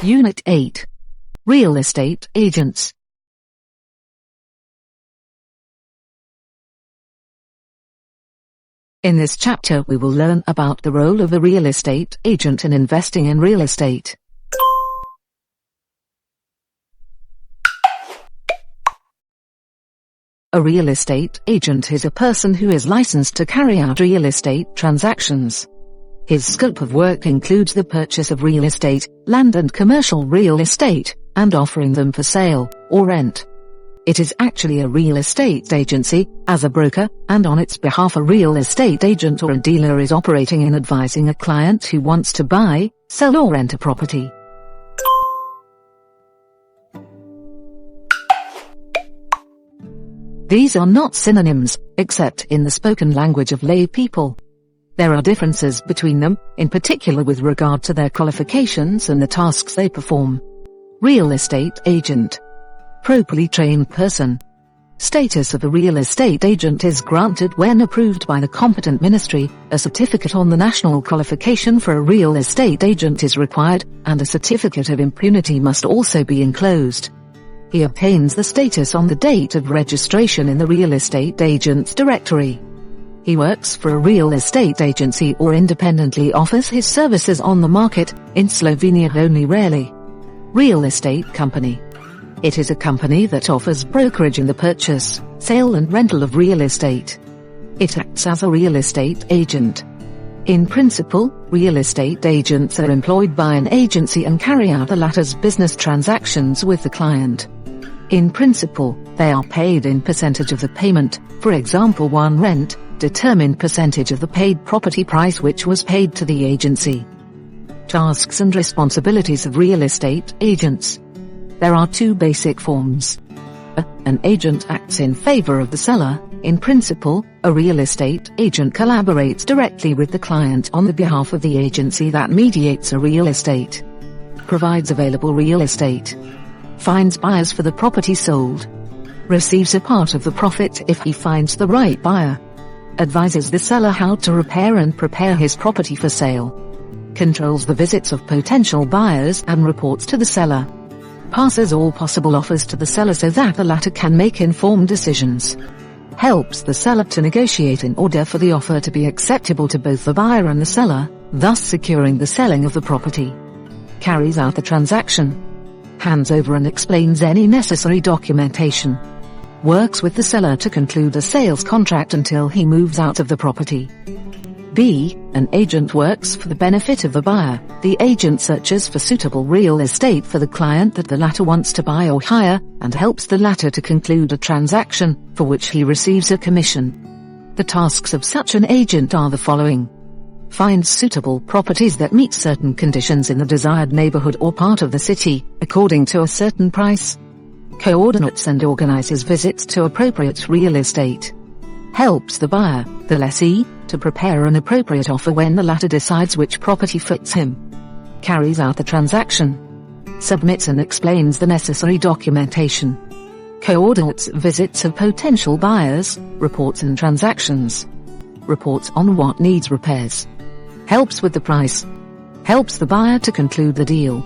Unit 8. Real Estate Agents. In this chapter we will learn about the role of a real estate agent in investing in real estate. A real estate agent is a person who is licensed to carry out real estate transactions. His scope of work includes the purchase of real estate, land and commercial real estate, and offering them for sale or rent. It is actually a real estate agency, as a broker, and on its behalf a real estate agent or a dealer is operating in advising a client who wants to buy, sell or rent a property. These are not synonyms, except in the spoken language of lay people. There are differences between them, in particular with regard to their qualifications and the tasks they perform. Real estate agent. Properly trained person. Status of a real estate agent is granted when approved by the competent ministry. A certificate on the national qualification for a real estate agent is required, and a certificate of impunity must also be enclosed. He obtains the status on the date of registration in the real estate agents directory. He works for a real estate agency or independently offers his services on the market, in Slovenia only rarely. Real estate company. It is a company that offers brokerage in the purchase, sale and rental of real estate. It acts as a real estate agent. In principle, real estate agents are employed by an agency and carry out the latter's business transactions with the client. In principle, they are paid in percentage of the payment, for example rent, determined percentage of the paid property price which was paid to the agency. Tasks and responsibilities of real estate agents. There are two basic forms. An agent acts in favor of the seller. In principle, a real estate agent collaborates directly with the client on the behalf of the agency that mediates a real estate. Provides available real estate. Finds buyers for the property sold. Receives a part of the profit if he finds the right buyer. Advises the seller how to repair and prepare his property for sale. Controls the visits of potential buyers and reports to the seller. Passes all possible offers to the seller so that the latter can make informed decisions. Helps the seller to negotiate in order for the offer to be acceptable to both the buyer and the seller, thus securing the selling of the property. Carries out the transaction. Hands over and explains any necessary documentation. Works with the seller to conclude a sales contract until he moves out of the property. B. An agent works for the benefit of the buyer. The agent searches for suitable real estate for the client that the latter wants to buy or hire, and helps the latter to conclude a transaction, for which he receives a commission. The tasks of such an agent are the following. Finds suitable properties that meet certain conditions in the desired neighborhood or part of the city, according to a certain price. Coordinates and organizes visits to appropriate real estate. Helps the buyer, the lessee, to prepare an appropriate offer when the latter decides which property fits him. Carries out the transaction. Submits and explains the necessary documentation. Coordinates visits of potential buyers, reports and transactions. Reports on what needs repairs. Helps with the price. Helps the buyer to conclude the deal.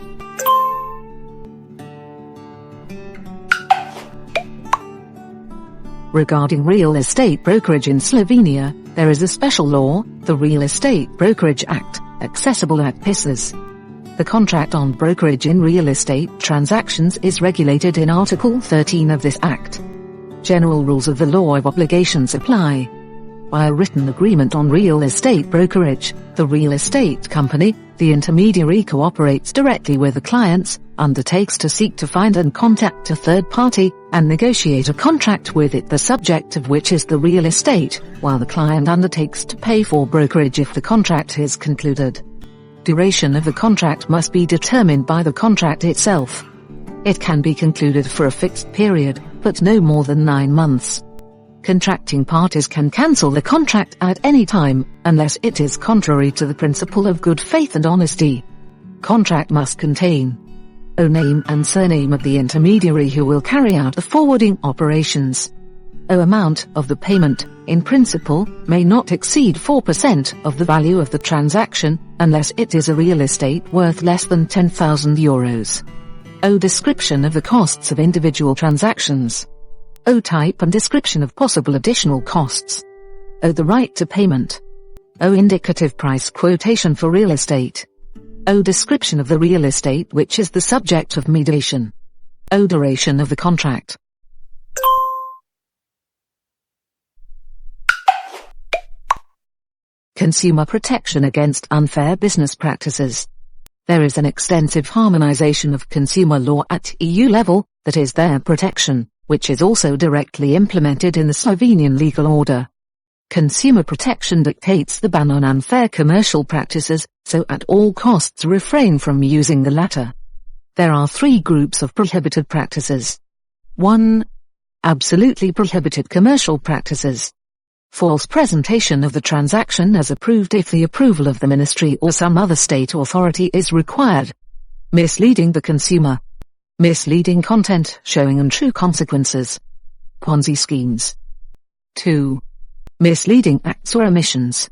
Regarding real estate brokerage in Slovenia, there is a special law, the Real Estate Brokerage Act, accessible at PISAs. The contract on brokerage in real estate transactions is regulated in Article 13 of this Act. General rules of the law of obligations apply. By a written agreement on real estate brokerage, the real estate company, the intermediary cooperates directly with the clients, undertakes to seek to find and contact a third party, and negotiate a contract with it the subject of which is the real estate, while the client undertakes to pay for brokerage if the contract is concluded. Duration of the contract must be determined by the contract itself. It can be concluded for a fixed period, but no more than 9 months. Contracting parties can cancel the contract at any time, unless it is contrary to the principle of good faith and honesty. Contract must contain name and surname of the intermediary who will carry out the forwarding operations. O amount of the payment, in principle, may not exceed 4% of the value of the transaction, unless it is a real estate worth less than €10,000. O description of the costs of individual transactions. O type and description of possible additional costs. O the right to payment. O indicative price quotation for real estate. O description of the real estate which is the subject of mediation. O duration of the contract. Consumer protection against unfair business practices. There is an extensive harmonization of consumer law at EU level, that is their protection, which is also directly implemented in the Slovenian legal order. Consumer protection dictates the ban on unfair commercial practices, so at all costs refrain from using the latter. There are three groups of prohibited practices. 1. Absolutely prohibited commercial practices. False presentation of the transaction as approved if the approval of the ministry or some other state authority is required. Misleading the consumer. Misleading content showing untrue consequences. Ponzi schemes. 2. Misleading acts or omissions.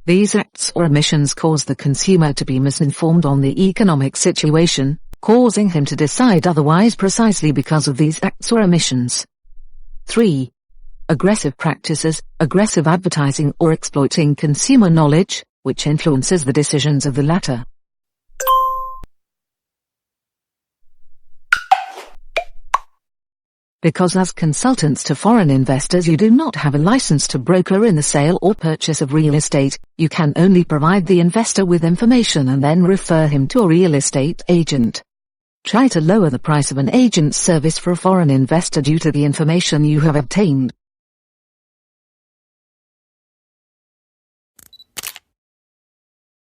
These acts or omissions cause the consumer to be misinformed on the economic situation, causing him to decide otherwise precisely because of these acts or omissions. 3. Aggressive practices, aggressive advertising or exploiting consumer knowledge, which influences the decisions of the latter. Because as consultants to foreign investors you do not have a license to broker in the sale or purchase of real estate, you can only provide the investor with information and then refer him to a real estate agent. Try to lower the price of an agent's service for a foreign investor due to the information you have obtained.